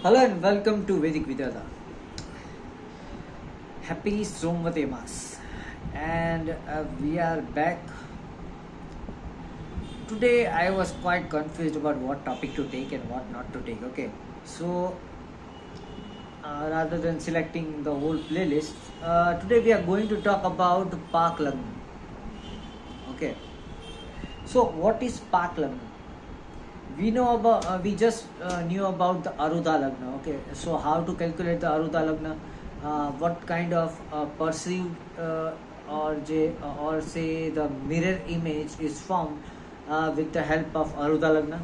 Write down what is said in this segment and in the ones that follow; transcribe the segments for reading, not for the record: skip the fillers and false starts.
Hello and welcome to Vedic Vidada. Happy Somvate Mas. And we are back. Today I was quite confused about what topic to take and what not to take. Okay, so rather than selecting the whole playlist, today we are going to talk about Pak Lagna. Okay, so what is Pak Lagna? We just knew about the Aruda Lagna. Okay, so how to calculate the Aruda Lagna? What kind of perceived or say the mirror image is formed with the help of Aruda Lagna.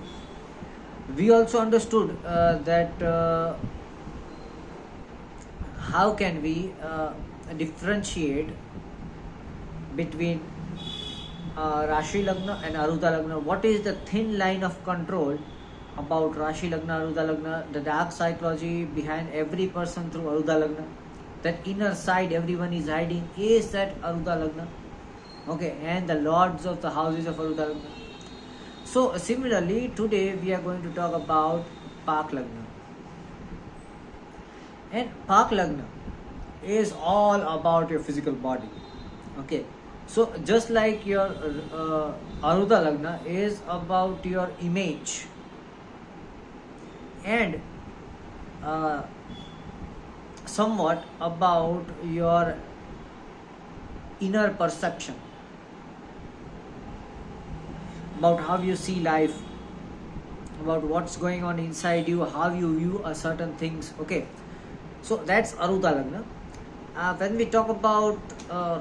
We also understood that how can we differentiate between Rashi Lagna and Aruda Lagna. What is the thin line of control about Rashi Lagna, Aruda Lagna, the dark psychology behind every person through Aruda Lagna? That inner side everyone is hiding is that Aruda Lagna. Okay, and the lords of the houses of Aruda Lagna. So similarly, today we are going to talk about Paak Lagna. And Paak Lagna is all about your physical body. Okay, so just like your Aruda Lagna is about your image and somewhat about your inner perception, about how you see life, about what's going on inside you, how you view certain things. Okay, so that's Aruda Lagna. When we talk about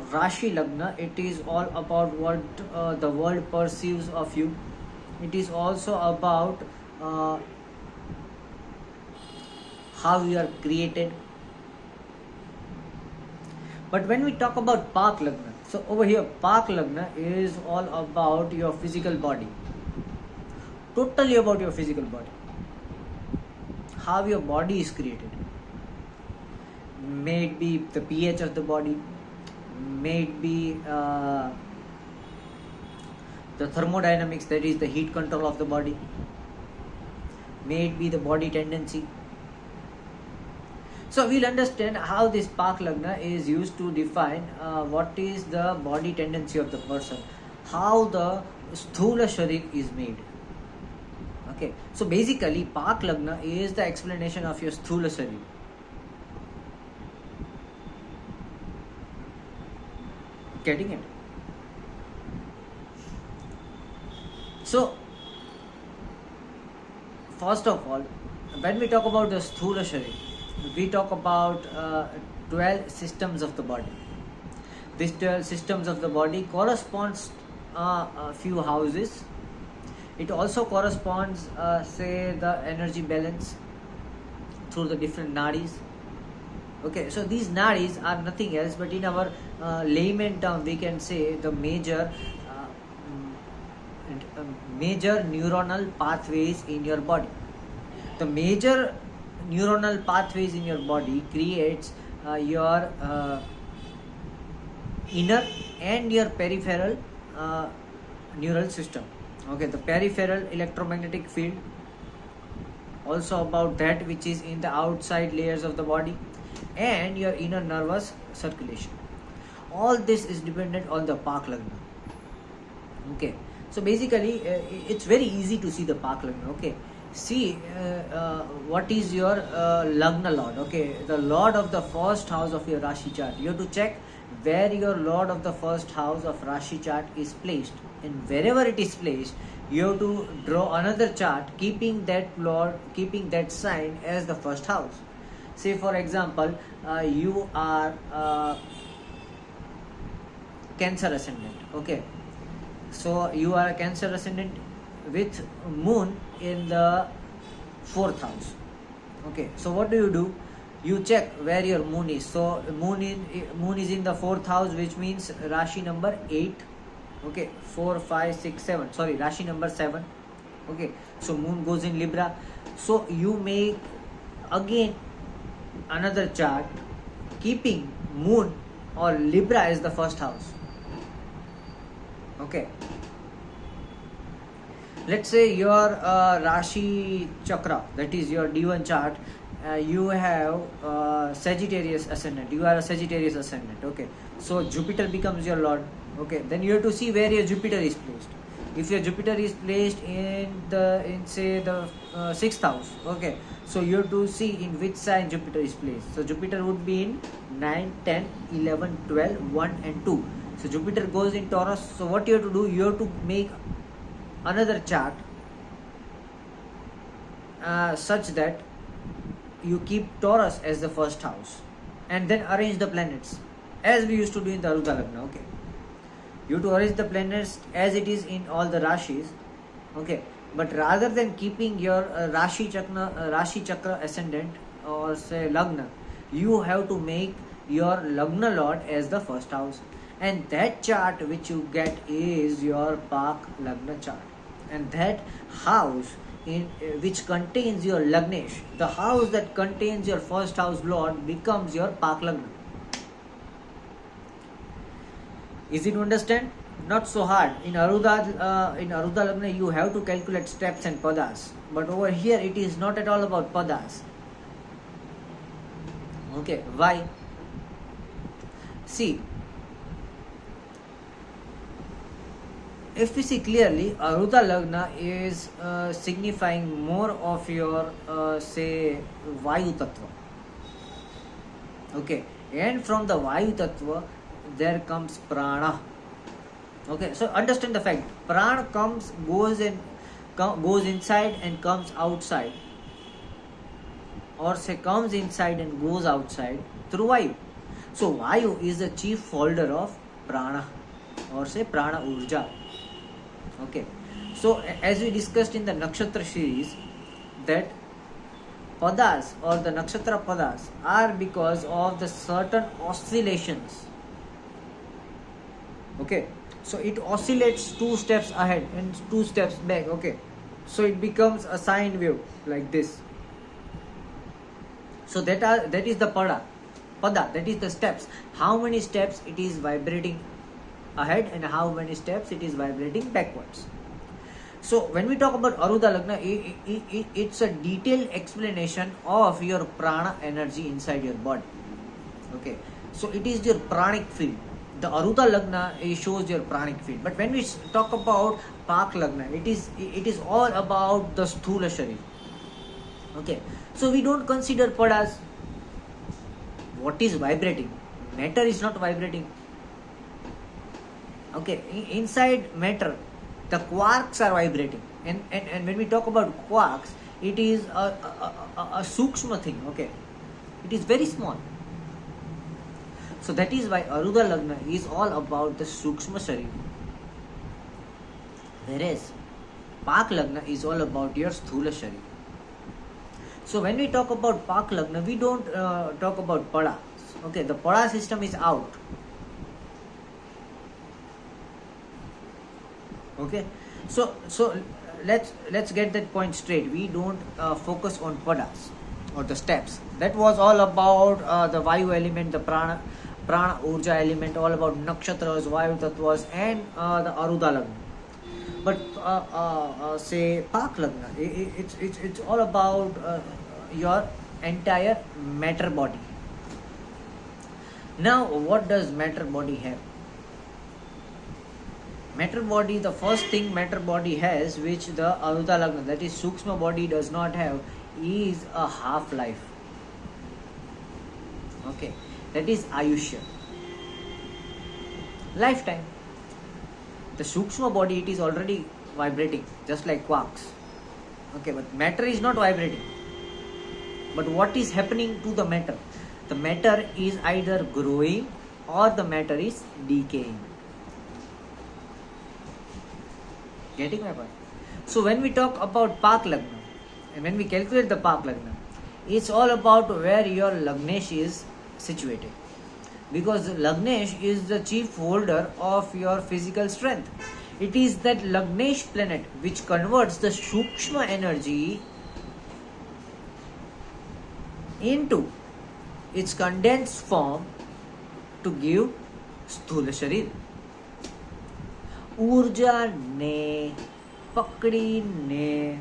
Rashi Lagna, it is all about what the world perceives of you. It is also about how you are created. But when we talk about Paak Lagna, so over here Paak Lagna is all about your physical body. Totally about your physical body. How your body is created. May it be the pH of the body, may it be the thermodynamics, that is the heat control of the body, may it be the body tendency. So we'll understand how this Paak Lagna is used to define what is the body tendency of the person, how the Sthula Sharir is made. Okay, so basically Paak Lagna is the explanation of your Sthula Sharir. Getting it? So first of all, when we talk about the Sthula Sharir, we talk about 12 systems of the body. These 12 systems of the body corresponds a few houses. It also corresponds say the energy balance through the different nadis. Okay, so these nadis are nothing else but in our layman term we can say the major neuronal pathways in your body. The major neuronal pathways in your body creates your inner and your peripheral neural system. Okay, the peripheral electromagnetic field, also about that which is in the outside layers of the body, and your inner nervous circulation. All this is dependent on the Paak Lagna. Okay, so basically it's very easy to see the Paak Lagna. Okay, see what is your Lagna Lord. Okay, the Lord of the first house of your Rashi chart. You have to check where your Lord of the first house of Rashi chart is placed, and wherever it is placed you have to draw another chart keeping that Lord, keeping that sign as the first house. Say for example you are Cancer ascendant. Okay, so you are a Cancer ascendant with moon in the 4th house. Okay, so what do? You check where your moon is. So moon is in the 4th house, which means Rashi number 8. Okay, 4, 5, 6, 7. Sorry, Rashi number 7. Okay, so moon goes in Libra. So you make again another chart keeping moon or Libra as the first house. Okay, let's say your Rashi chakra, that is your D1 chart, you have Sagittarius ascendant. You are a Sagittarius ascendant. Okay, so Jupiter becomes your lord. Okay, then you have to see where your Jupiter is placed. If your Jupiter is placed in say the sixth house, okay, so you have to see in which sign Jupiter is placed. So Jupiter would be in 9, 10, 11, 12, 1 and 2. So Jupiter goes in Taurus. So what you have to do, you have to make another chart such that you keep Taurus as the first house and then arrange the planets as we used to do in the Arudha Lagna. Okay, you have to arrange the planets as it is in all the Rashis. Okay, but rather than keeping your Rashi Chakra ascendant or say Lagna, you have to make your Lagna Lord as the first house, and that chart which you get is your Paak Lagna chart, and that house which contains your Lagnesh, the house that contains your first house Lord becomes your Paak Lagna. Easy to understand? Not so hard. In Arudha Lagna you have to calculate steps and padas, but over here it is not at all about padas. Okay, why? See, if we see clearly, Arudha Lagna is signifying more of your say Vayu Tattva. Okay, and from the Vayu Tattva there comes Prana. Okay, so understand the fact, Prana goes inside and comes outside, or say comes inside and goes outside through Vayu. So Vayu is the chief holder of Prana, or say Prana Urja. Okay, so as we discussed in the Nakshatra series, that padas or the Nakshatra padas are because of the certain oscillations. Okay, so it oscillates 2 steps ahead and 2 steps back. Okay, so it becomes a sine wave like this. So that is the pada, that is the steps. How many steps it is vibrating ahead and how many steps it is vibrating backwards. So when we talk about Arudha Lagna, it's a detailed explanation of your prana energy inside your body. Okay, so it is your pranic field. The Arudha Lagna shows your pranic field. But when we talk about Paak Lagna, it is all about the Sthula Sharir. Okay, so we don't consider padas. What is vibrating? Matter is not vibrating. Okay, inside matter, the quarks are vibrating, and when we talk about quarks, it is a sukshma thing. Okay, it is very small. So that is why Arudha Lagna is all about the sukshma sharir, whereas Paak Lagna is all about your sthula sharir. So when we talk about Paak Lagna, we don't talk about pada. Okay, the pada system is out. Okay, so let's get that point straight. We don't focus on padas or the steps. That was all about the Vayu element, the prana urja element, all about nakshatras, Vayu tattvas, and the Arudha Lagna. But say Paak Lagna, it's all about your entire matter body. Now, what does matter body have? Matter body, the first thing matter body has, which the Arudha Lagna, that is Sukshma body, does not have, is a half-life. Okay, that is Ayushya. Lifetime. The Sukshma body, it is already vibrating, just like quarks. Okay, but matter is not vibrating. But what is happening to the matter? The matter is either growing or the matter is decaying. Getting my point? So when we talk about Paak Lagna, and when we calculate the Paak Lagna, it's all about where your Lagnesh is situated. Because Lagnesh is the chief holder of your physical strength. It is that Lagnesh planet which converts the Sukshma energy into its condensed form to give Sthula Sharir. ऊर्जा ने पकड़ी ने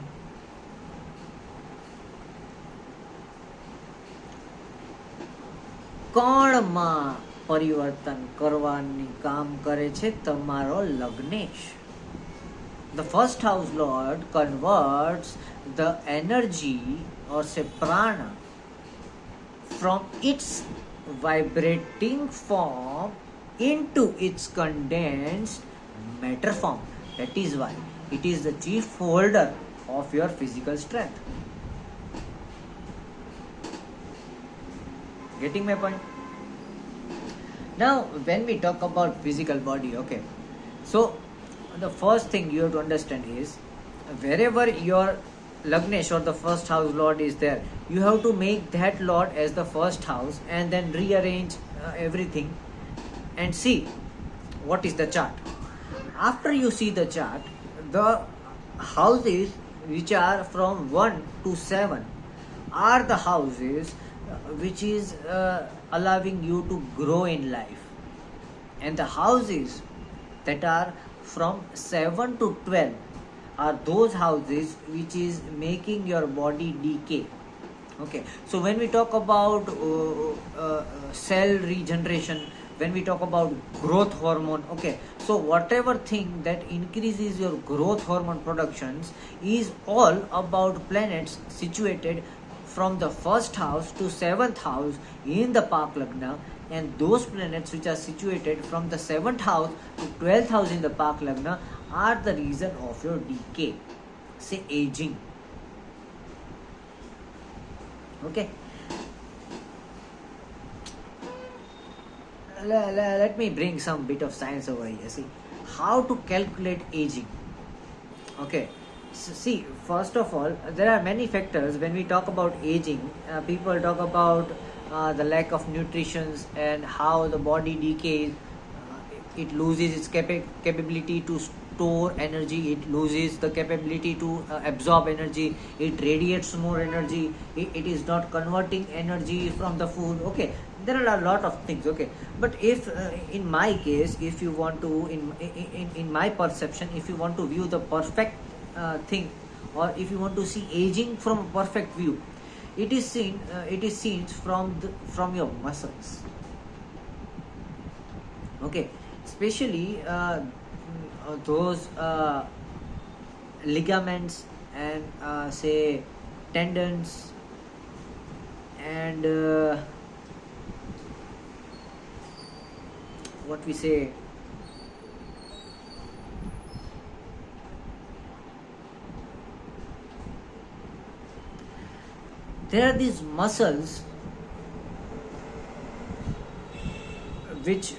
કણમાં પરિવર્તન કરવાની કામ કરે છે તમારો લગ્નેશ. The first house lord converts the energy or say prana from its vibrating form into its condensed matter form. That is why it is the chief holder of your physical strength. Getting my point? Now when we talk about physical body, okay, so the first thing you have to understand is wherever your Lagnesh or the first house lord is there, you have to make that lord as the first house and then rearrange everything and see what is the chart. After you see the chart, the houses which are from 1 to 7 are the houses which is allowing you to grow in life, and the houses that are from 7 to 12 are those houses which is making your body decay. Okay, so when we talk about cell regeneration, when we talk about growth hormone, okay, so whatever thing that increases your growth hormone productions is all about planets situated from the first house to 7th house in the Pak Lagna, and those planets which are situated from the 7th house to 12th house in the Pak Lagna are the reason of your decay, say aging. Okay, let me bring some bit of science over here. See how to calculate aging. Okay, so see, first of all, there are many factors when we talk about aging. People talk about the lack of nutrition and how the body decays. It loses its capability to store energy, it loses the capability to absorb energy, it radiates more energy, it is not converting energy from the food. Okay, there are a lot of things. Okay, but if in my case, if you want to in my perception, if you want to view the perfect thing, or if you want to see aging from a perfect view, it is seen from your muscles. Okay, especially those ligaments and say tendons and what we say there are these muscles which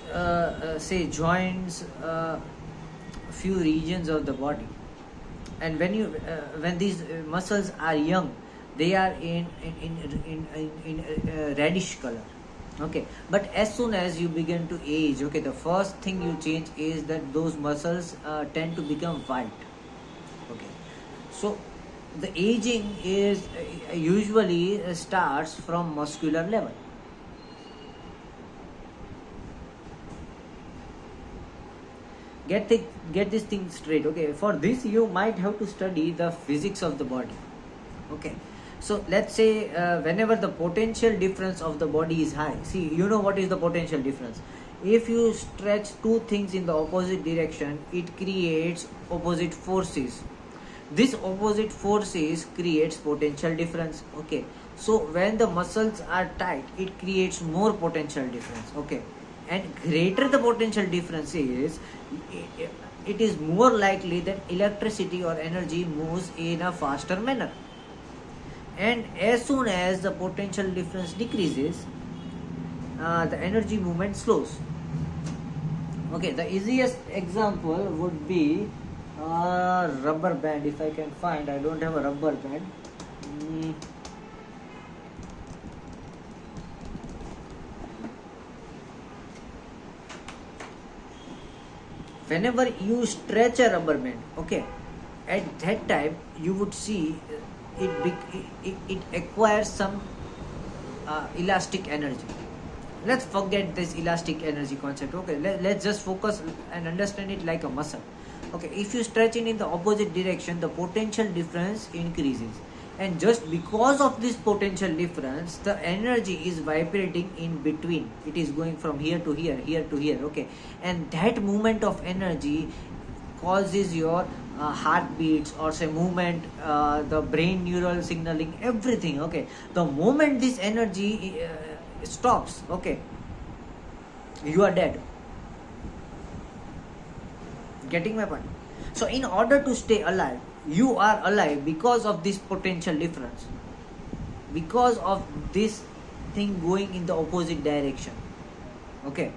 say joins few regions of the body, and when these muscles are young, they are in reddish color. Okay, but as soon as you begin to age, okay, the first thing you change is that those muscles tend to become white. Okay, so the aging is usually starts from muscular level. Get this thing straight. Okay, for this you might have to study the physics of the body. Okay, so let's say whenever the potential difference of the body is high, see, you know what is the potential difference. If you stretch two things in the opposite direction, it creates opposite forces. This opposite forces creates potential difference. Okay, so when the muscles are tight, it creates more potential difference. Okay, and greater the potential difference is, it is more likely that electricity or energy moves in a faster manner. And as soon as the potential difference decreases, the energy movement slows. Okay, the easiest example would be rubber band. If I can find, I don't have a rubber band. Whenever you stretch a rubber band, okay, at that time you would see it acquires some elastic energy. Let's forget this elastic energy concept. Okay, let's just focus and understand it like a muscle. Okay, if you stretch it in the opposite direction, the potential difference increases. and just because of this potential difference, the energy is vibrating in between. It is going from here to here, okay, and that movement of energy causes your heartbeats, or say movement, the brain neural signaling, everything, okay. The moment this energy stops, okay, you are dead. Getting my point? So in order to stay alive, you are alive because of this potential difference, because of this thing going in the opposite direction, okay.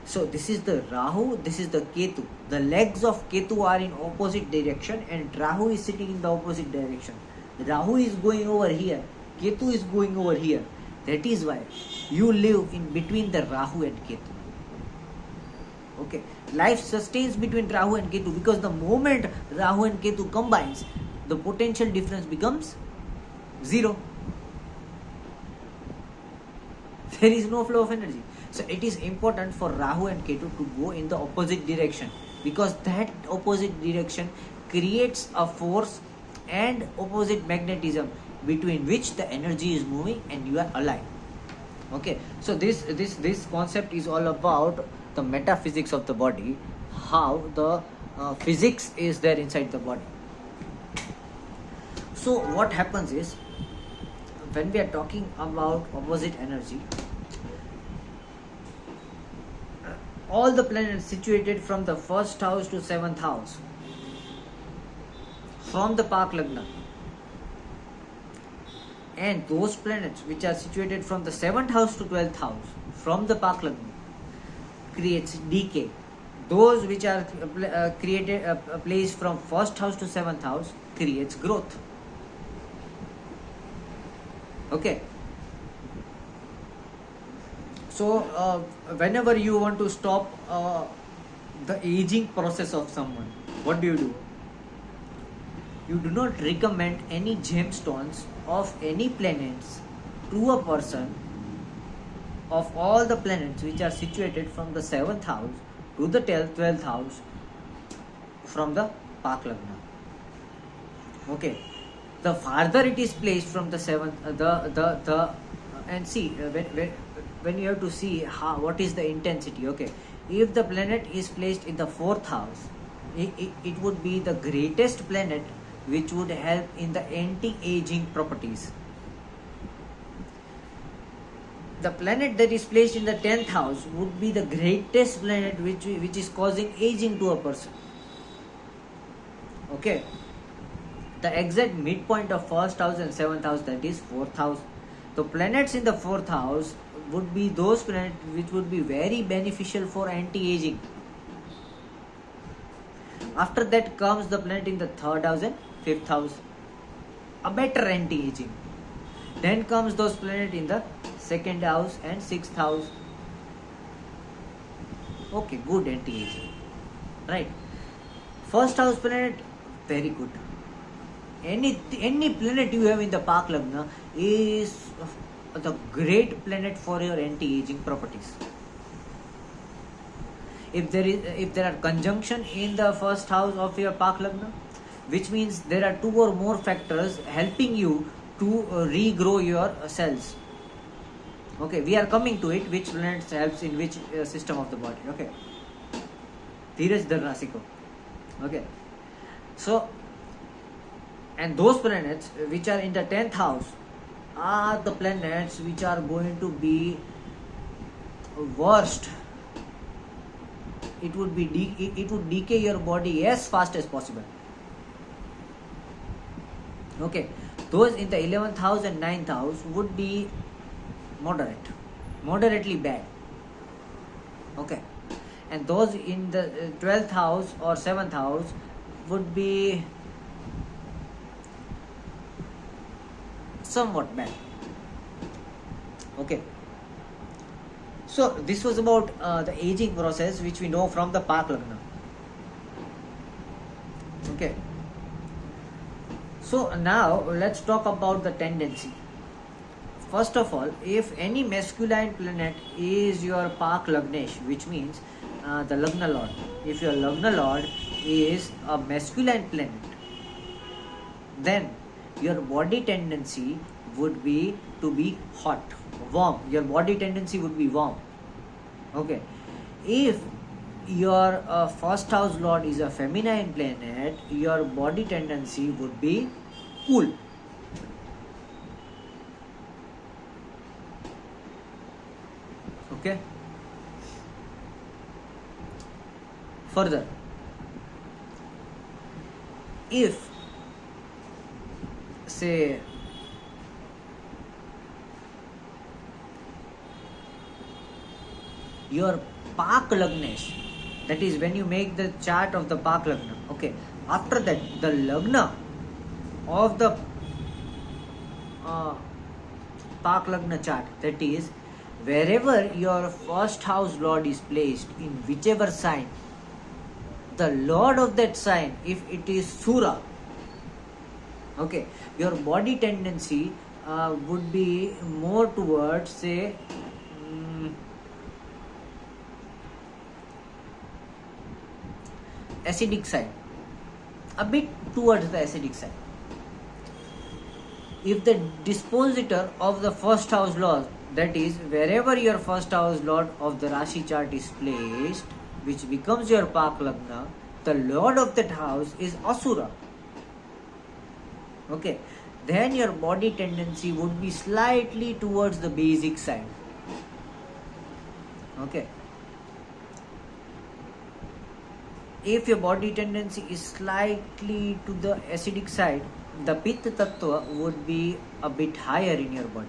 So this is the Rahu, this is the Ketu. The legs of Ketu are in opposite direction and Rahu is sitting in the opposite direction. Rahu is going over here, Ketu is going over here. That is why you live in between the Rahu and Ketu. Okay, life sustains between Rahu and Ketu, because the moment Rahu and Ketu combines, the potential difference becomes zero. There is no flow of energy. So it is important for Rahu and Ketu to go in the opposite direction, because that opposite direction creates a force and opposite magnetism between which the energy is moving and you are alive. Okay, so this concept is all about the metaphysics of the body, how the physics is there inside the body. So what happens is, when we are talking about opposite energy, all the planets situated from the 1st house to 7th house, from the Pak Lagna, and those planets which are situated from the 7th house to 12th house, from the Pak Lagna, creates decay. Those which are placed from 1st house to 7th house creates growth. Okay. So whenever you want to stop the aging process of someone, what do? You do not recommend any gemstones of any planets to a person of all the planets which are situated from the 7th house to the 12th house from the Pak Lagna. Okay, the farther it is placed from the 7th, and see, when you have to see what is the intensity. Okay, if the planet is placed in the 4th house, it would be the greatest planet which would help in the anti-aging properties. The planet that is placed in the 10th house would be the greatest planet which is causing aging to a person. Okay, the exact midpoint of 1st house and 7th house, that is 4th house. The planets in the 4th house would be those planets which would be very beneficial for anti-aging. After that comes the planet in the 3rd house and 5th house, a better anti-aging. Then comes those planets in the 2nd house and 6th house. Okay, good anti-aging, right? 1st house planet, very good. Any planet you have in the Pak Lagna is the great planet for your anti-aging properties. If there are conjunction in the 1st house of your Pak Lagna, which means there are 2 or more factors helping you to regrow your cells. Okay, we are coming to it, which planet helps in which system of the body. Okay, Dheeraj Dharna Sikho. Okay, so, and those planets which are in the 10th house are the planets which are going to be worst. It would decay your body as fast as possible. Okay, those in the 11th house and 9th house would be moderately bad. Okay, and those in the 12th house or 7th house would be somewhat bad. Okay, so this was about the aging process which we know from the Pak Lagna. Okay, so now let's talk about the tendency. First of all, if any masculine planet is your Pak Lagnesh, which means the Lagna Lord, if your Lagna Lord is a masculine planet, then your body tendency would be to be hot, warm. Your body tendency would be warm. Okay, if your first house lord is a feminine planet, your body tendency would be cool. Okay. Further, if say your Paak Lagnesh, that is when you make the chart of the Paak Lagna, okay, after that the Lagna of the Paak Lagna chart, that is wherever your first house lord is placed, in whichever sign, the lord of that sign, if it is Sura, okay, your body tendency would be more towards, say, acidic side, a bit towards the acidic side. If the dispositor of the first house lord, that is wherever your first house lord of the Rashi chart is placed, which becomes your Paak Lagna, the lord of that house is Asura. Okay, then your body tendency would be slightly towards the basic side. Okay. If your body tendency is slightly to the acidic side, the Pitta Tattva would be a bit higher in your body.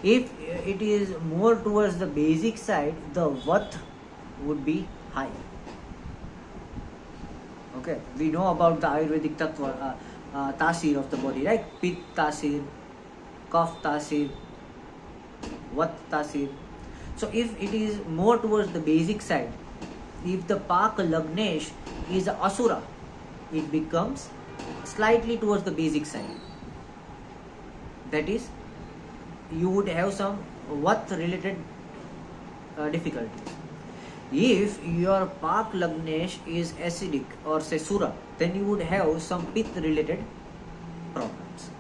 If it is more towards the basic side, the Vat would be higher. Okay, we know about the Ayurvedic Tattva, Tasir of the body, right? Pit Tasir, Kaf Tasir, Vat Tasir. So if it is more towards the basic side, if the Paak Lagnesh is Asura, it becomes slightly towards the basic side. That is, you would have some Vat related difficulties. If your Paak Lagnesh is acidic or say Sura, then you would have some Pitta related problems.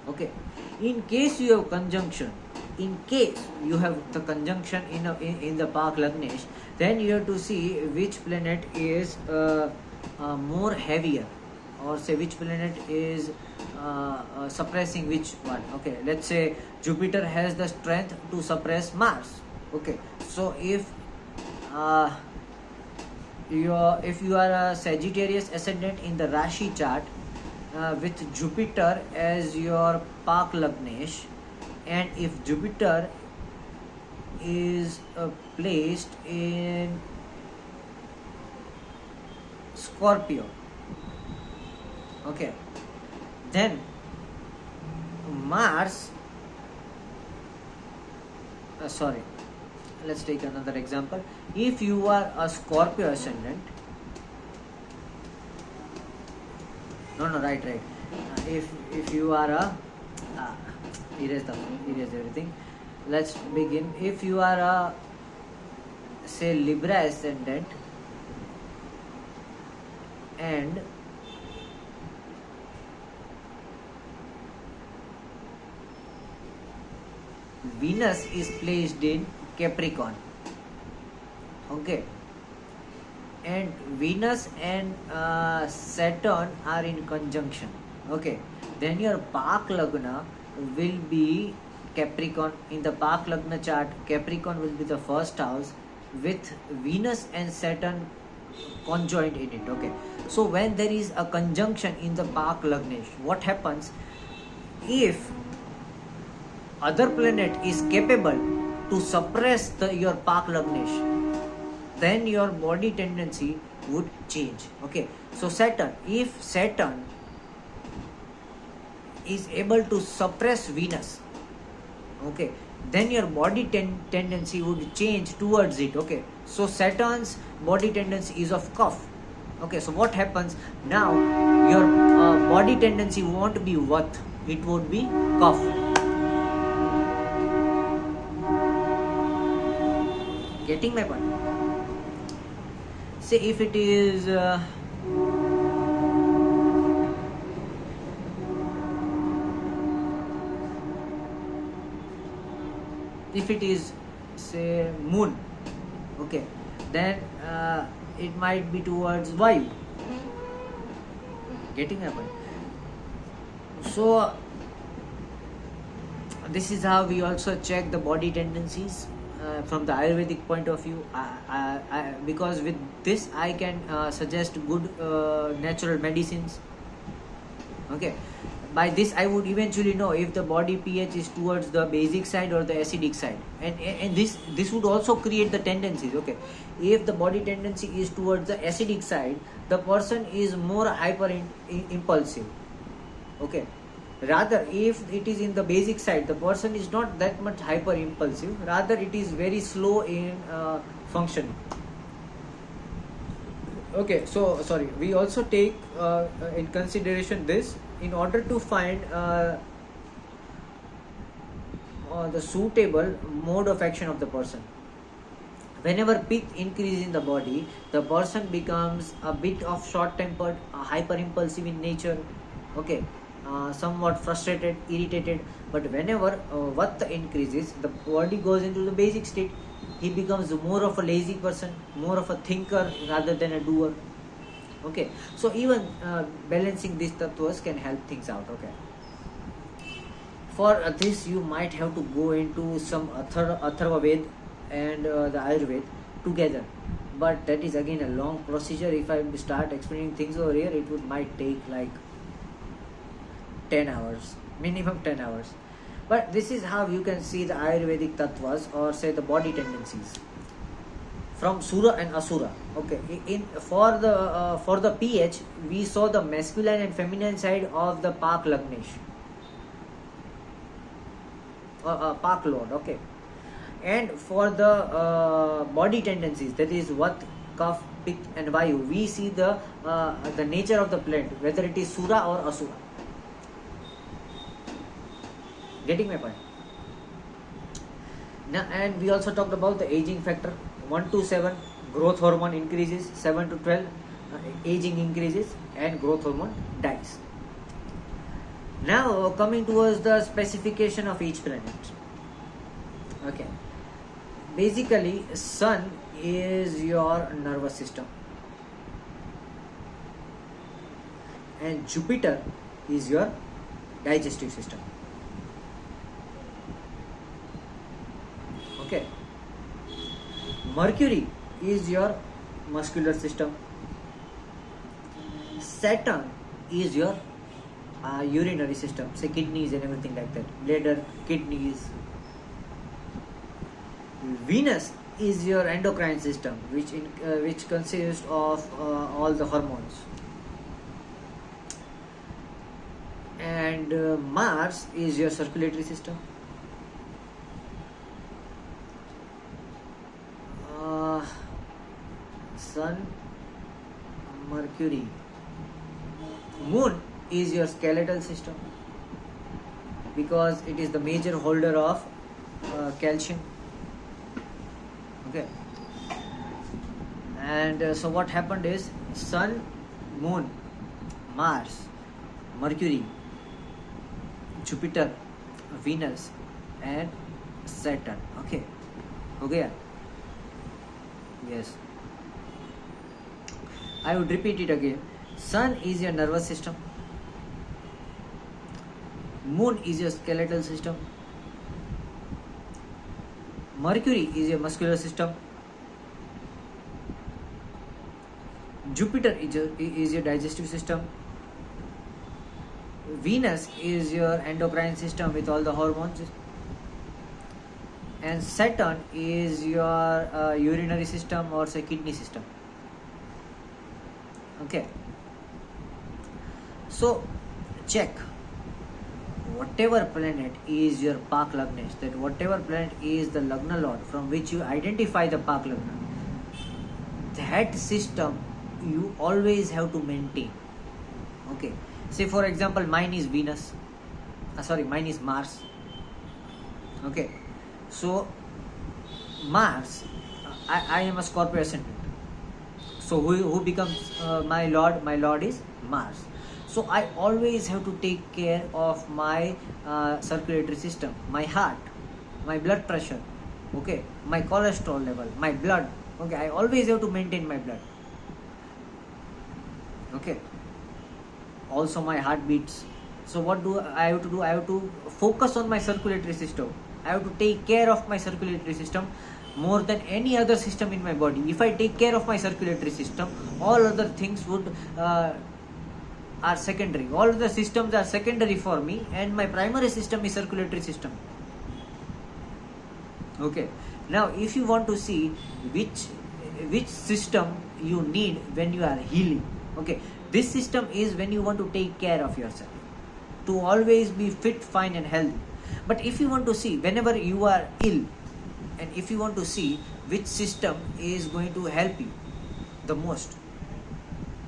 Okay. In case you have conjunction, in case you have the conjunction in the Paak Lagnesh, then you have to see which planet is more heavier, or say which planet is suppressing which one. Okay, let's say Jupiter has the strength to suppress Mars. Okay, so if you are a Sagittarius ascendant in the Rashi chart with Jupiter as your Paak Lagnesh, and if Jupiter is placed in Scorpio, okay, then Mars, let's take another example. If you are a Scorpio ascendant, right. If you are a erase everything. Let's begin. If you are a, say, Libra ascendant and Venus is placed in Capricorn, okay, and Venus and Saturn are in conjunction, okay, then your Paak Lagna will be Capricorn. In the Paak Lagna chart, Capricorn will be the first house with Venus and Saturn conjoined in it. Okay, so when there is a conjunction in the Paak Lagnesh, what happens? If other planet is capable to suppress your Paak Lagnesh, then your body tendency would change. Okay, so Saturn, if Saturn is able to suppress Venus, okay, then your body tendency would change towards it. Okay, so Saturn's body tendency is of Kapha. Okay, so what happens now? Your body tendency won't be Vat, it would be Kapha. Getting my point? Say if it is If it is say moon, okay, then it might be towards Vayu. Getting my point? So this is how we also check the body tendencies from the Ayurvedic point of view. Because with this I can suggest good natural medicines. Okay, by this I would eventually know if the body pH is towards the basic side or the acidic side, and this would also create the tendencies. Okay, if the body tendency is towards the acidic side, the person is more hyper impulsive. Okay, rather if it is in the basic side, the person is not that much hyper impulsive, rather it is very slow in functioning. Okay, so sorry, we also take in consideration this in order to find the suitable mode of action of the person. Whenever pitta increases in the body, the person becomes a bit of short-tempered, hyper impulsive in nature, okay, somewhat frustrated, irritated. But whenever vata increases, the body goes into the basic state. He becomes more of a lazy person, more of a thinker rather than a doer. Okay, so even balancing these tattvas can help things out. Okay, for this you might have to go into some Atharva Ved and the Ayurveda together, but that is again a long procedure. If I start explaining things over here, it might take like 10 hours, minimum 10 hours. But this is how you can see the Ayurvedic tattvas, or say the body tendencies from Sura and Asura. Okay, for the pH, we saw the masculine and feminine side of the Pak Lagnesh, Pak Lord. Okay, and for the body tendencies, that is Vat, Kaf, Pitta and Vayu, we see the nature of the plant, whether it is Sura or Asura. Getting my point? Now, and we also talked about the aging factor. 1 to 7, growth hormone increases. 7 to 12, aging increases and growth hormone dies. Now coming towards the specification of each planet. Okay, basically sun is your nervous system and Jupiter is your digestive system. Okay, Mercury is your muscular system. Saturn is your urinary system, say kidneys and everything like that, bladder, kidneys. Venus is your endocrine system, which consists of all the hormones. And Mars is your circulatory system. Sun, Mercury. Moon is your skeletal system because it is the major holder of calcium. Okay, and so what happened is Sun, Moon, Mars, Mercury, Jupiter, Venus and Saturn. Okay, okay. Yes, I would repeat it again. Sun is your nervous system. Moon is your skeletal system. Mercury is your muscular system. Jupiter is your digestive system. Venus is your endocrine system with all the hormones. And Saturn is your urinary system or say kidney system. Okay, so check whatever planet is your Pak Lagnesh, that whatever planet is the Lagna Lord from which you identify the Pak Lagna, that system you always have to maintain. Okay, say for example mine is Venus, mine is Mars. Okay, so Mars, I am a Scorpio ascendant. So who becomes my Lord? My Lord is Mars. So I always have to take care of my circulatory system, my heart. my blood pressure, okay, my cholesterol level, my blood, okay, I always have to maintain my blood, okay, also my heartbeats. So what do I have to do? I have to focus on my circulatory system. I have to take care of my circulatory system more than any other system in my body. If I take care of my circulatory system, all other things would are secondary. All the systems are secondary for me, and my primary system is circulatory system. Okay. Now, if you want to see which system you need when you are healing, okay, this system is when you want to take care of yourself, to always be fit, fine, and healthy. But if you want to see whenever you are ill, and if you want to see which system is going to help you the most,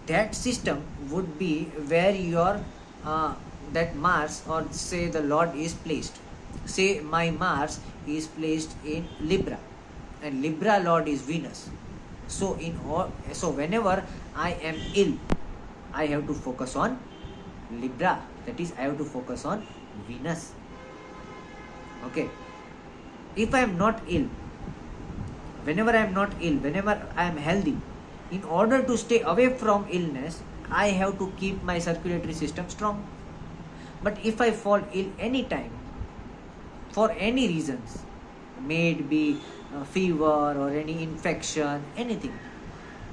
that system would be where your that Mars, or say the Lord, is placed. Say my Mars is placed in Libra, and Libra Lord is Venus. So whenever I am ill, I have to focus on Libra. That is, I have to focus on Venus. Okay. If I am not ill, whenever I am not ill, whenever I am healthy, in order to stay away from illness, I have to keep my circulatory system strong. But if I fall ill anytime, for any reasons, may it be fever or any infection, anything,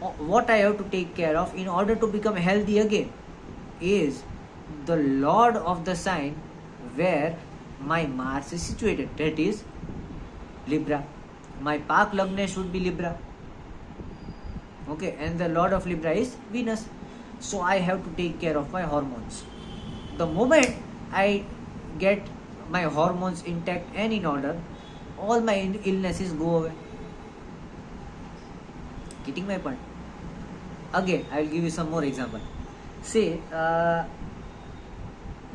what I have to take care of in order to become healthy again is the Lord of the sign where my Mars is situated, that is Libra. My Pak Lagna should be Libra. Okay, and the Lord of Libra is Venus. So I have to take care of my hormones. The moment I get my hormones intact and in order, all my illnesses go away. Getting my point? Again, I will give you some more example. Say,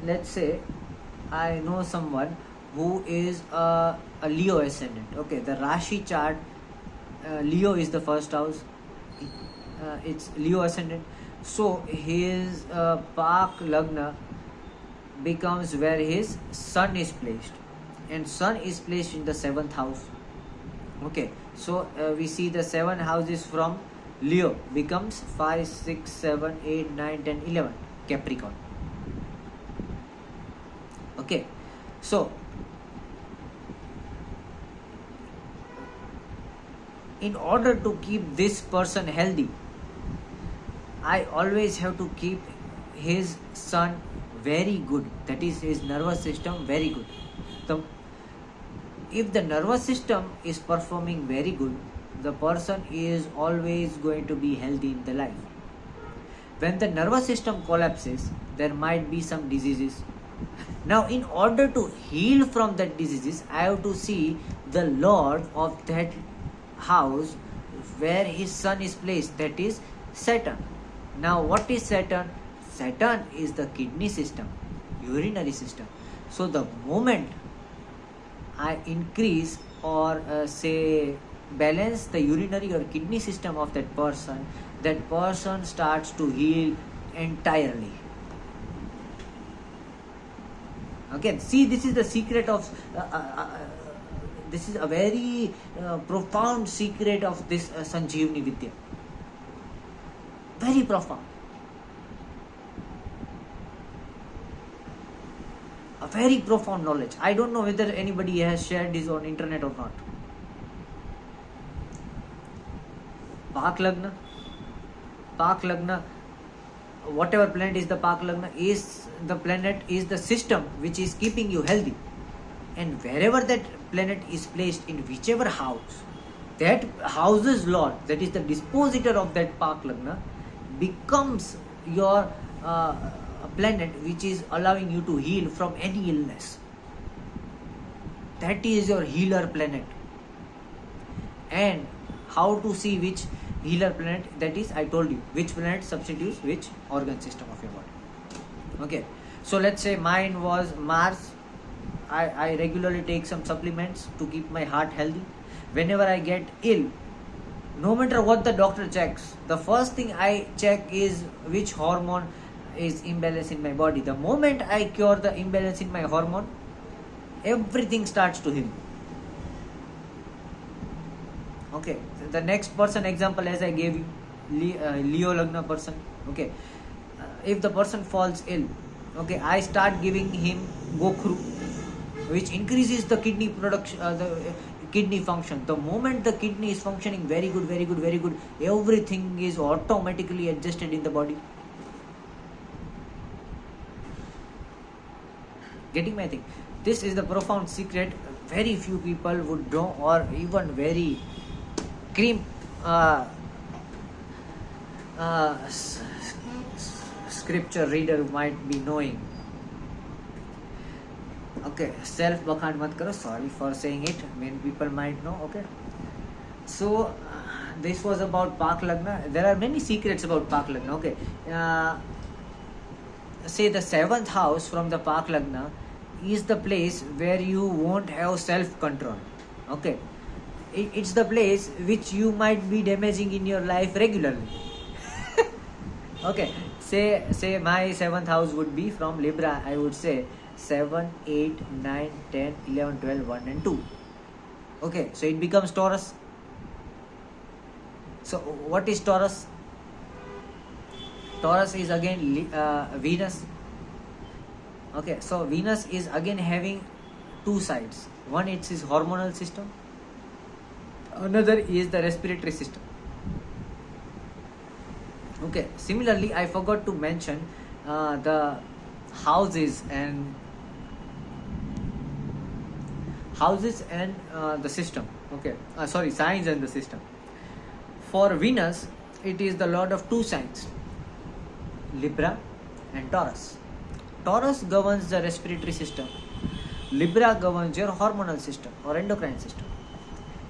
let's say I know someone who is a Leo ascendant. Okay, the Rashi chart, Leo is the first house. It's Leo ascendant. So his Paak Lagna becomes where his Sun is placed, and Sun is placed in the 7th house. Okay, so we see the 7 houses from Leo becomes 5, 6, 7, 8, 9, 10, 11 Capricorn. Okay, so in order to keep this person healthy, I always have to keep his Sun very good, that is his nervous system very good. If the nervous system is performing very good, the person is always going to be healthy in the life. When the nervous system collapses, there might be some diseases. Now, in order to heal from that diseases, I have to see the Lord of that house where his Sun is placed, that is Saturn. Now, what is Saturn? Saturn is the kidney system, urinary system. So the moment I increase or say balance the urinary or kidney system of that person starts to heal entirely. Again, see, this is the secret of this is a very profound secret of this Sanjeevani Vidya. Very profound. A very profound knowledge. I don't know whether anybody has shared this on internet or not. Paak Lagna, whatever planet is the Paak Lagna, is the planet, is the system which is keeping you healthy. And wherever that planet is placed, in whichever house, that house's Lord, that is the dispositor of that Paak Lagna, becomes your planet which is allowing you to heal from any illness. That is your healer planet. And how to see which healer planet? That is, I told you, which planet substitutes which organ system of your body. Okay, so let's say mine was Mars. I regularly take some supplements to keep my heart healthy. Whenever I get ill, no matter what the doctor checks, the first thing I check is which hormone is imbalance in my body. The moment I cure the imbalance in my hormone, everything starts to heal. Okay, the next person example as I gave you, Leo Lagna person. Okay, if the person falls ill, okay, I start giving him Gokhru, which increases the kidney production, the kidney function. The moment the kidney is functioning very good, very good, very good, everything is automatically adjusted in the body. Getting my thing? This is the profound secret. Very few people would know, or even very cream scripture reader might be knowing. Okay, self bakhan mat karo, sorry for saying it, many people might know. Okay, so this was about Pak Lagna. There are many secrets about Pak Lagna. Okay, say the 7th house from the Pak Lagna is the place where you won't have self control. Okay, it's the place which you might be damaging in your life regularly. Okay, say my 7th house would be from Libra. I would say 7, 8, 9, 10, 11, 12, 1 and 2. Okay, so it becomes Taurus. So what is Taurus? Taurus is again Venus. Okay, so Venus is again having two sides. One, it's his hormonal system. Another is the respiratory system. Okay, similarly, I forgot to mention the houses and the system. Okay, sorry, signs and the system. For Venus, it is the lord of two signs, Libra and Taurus. Taurus governs the respiratory system. Libra governs your hormonal system or endocrine system.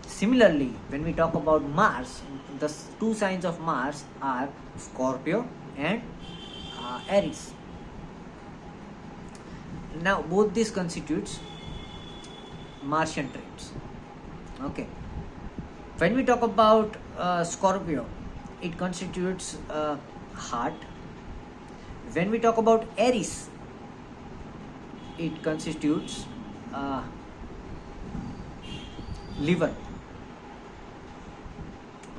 Similarly, when we talk about Mars, the two signs of Mars are Scorpio and Aries. Now, both these constitutes Martian traits. Okay. When we talk about Scorpio, it constitutes heart. When we talk about Aries, it constitutes liver.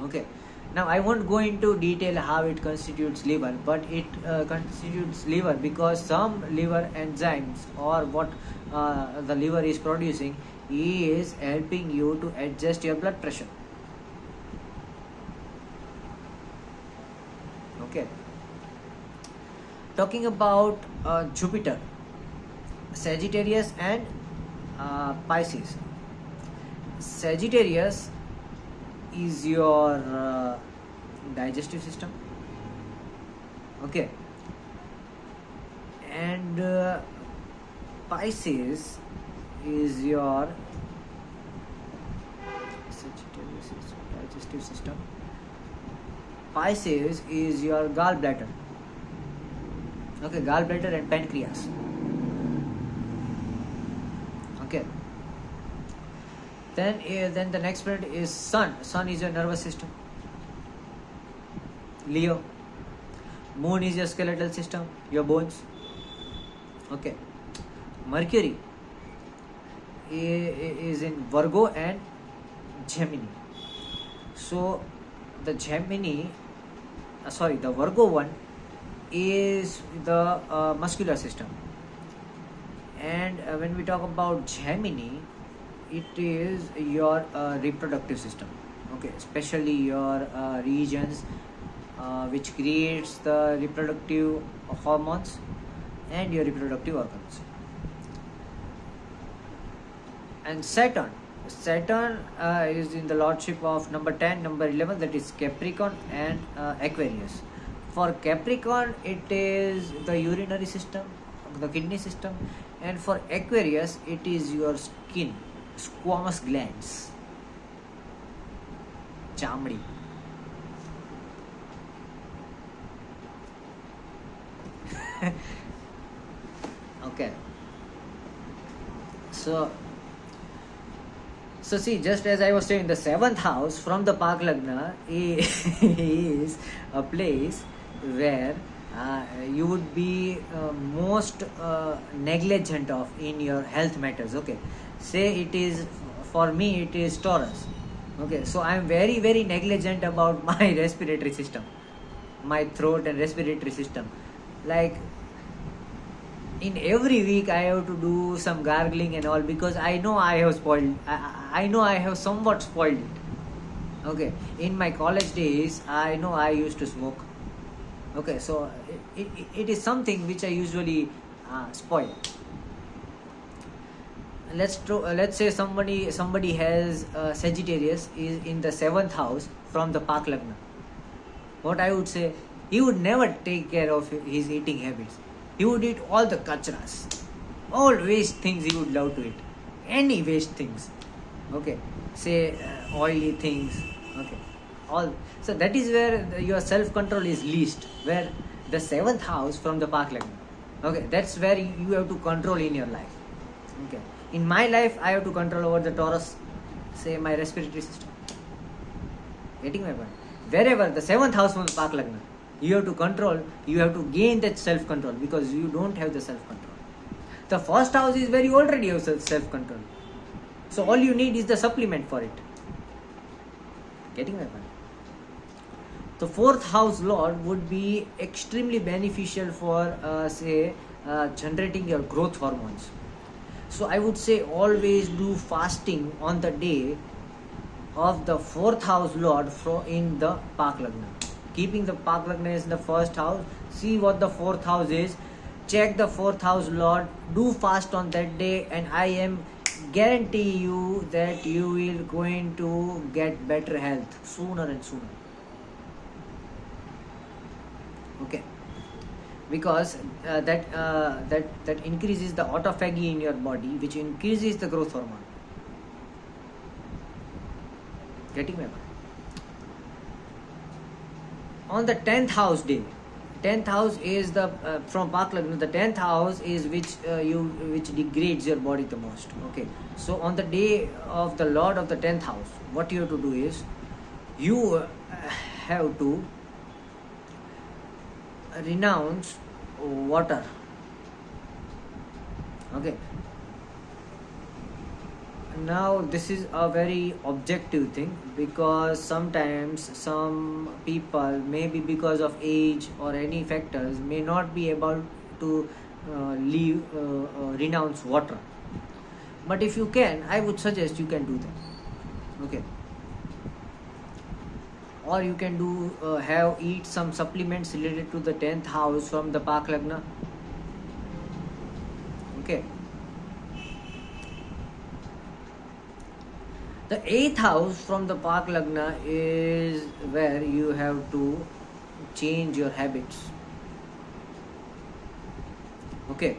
Okay, now I won't go into detail how it constitutes liver, but it constitutes liver because some liver enzymes or what the liver is producing is helping you to adjust your blood pressure. Okay, talking about Jupiter, Sagittarius and Pisces. Sagittarius is your digestive system. Okay, and Pisces is your Sagittarius is digestive system. Pisces is your gallbladder. Okay, gallbladder and pancreas. Okay. Then the next planet is Sun. Sun is your nervous system. Leo. Moon is your skeletal system, your bones. Okay. Mercury is in Virgo and Gemini. So the the Virgo one is the muscular system. And when we talk about Gemini, it is your reproductive system. Okay, especially your regions which creates the reproductive hormones and your reproductive organs. And Saturn is in the lordship of number 10, number 11, that is Capricorn and Aquarius. For Capricorn, it is the urinary system, the kidney system, and for Aquarius, it is your skin, squamous glands, chamdi. Okay. So see, just as I was saying, the 7th house from the Pak Lagna is a place where you would be most negligent of in your health matters. Okay, say it is, for me it is Taurus. Okay, so I am very very negligent about my respiratory system, my throat and respiratory system. Like in every week I have to do some gargling and all, because I know I have spoiled. I know I have somewhat spoiled it. Okay, in my college days, I know I used to smoke. Okay, so it is something which I usually spoil. Let's say somebody has Sagittarius is in the seventh house from the Pak Lagna. What I would say, he would never take care of his eating habits. He would eat all the kachras, all waste things. He would love to eat any waste things. Okay, say oily things. Okay, all. So that is where your self control is least. Where the seventh house from the Pak Lagna. Okay, that's where you have to control in your life. Okay, in my life I have to control over the Taurus, say my respiratory system. Getting my point? Wherever the seventh house from the Pak Lagna, you have to control, you have to gain that self control, because you don't have the self control. The first house is where you already have self control. So all you need is the supplement for it. Getting my point? The fourth house lord would be extremely beneficial for generating your growth hormones. So I would say always do fasting on the day of the fourth house lord in the Pak Lagna. Keeping the Pak Lagna is in the first house, see what the fourth house is, check the fourth house lord, do fast on that day, and I am guarantee you that you will going to get better health sooner and sooner. Okay, because that increases the autophagy in your body, which increases the growth hormone. Getting my point? On the 10th house day, 10th house is the from Pak Lagna, the 10th house is which degrades your body the most. Okay, so on the day of the lord of the 10th house, what you have to do is you have to renounce water. Okay, now this is a very objective thing, because sometimes some people, maybe because of age or any factors, may not be able to renounce water. But if you can, I would suggest you can do that. Okay, or you can do eat some supplements related to the 10th house from the Pak Lagna. Okay, the 8th house from the Pak Lagna is where you have to change your habits. Okay,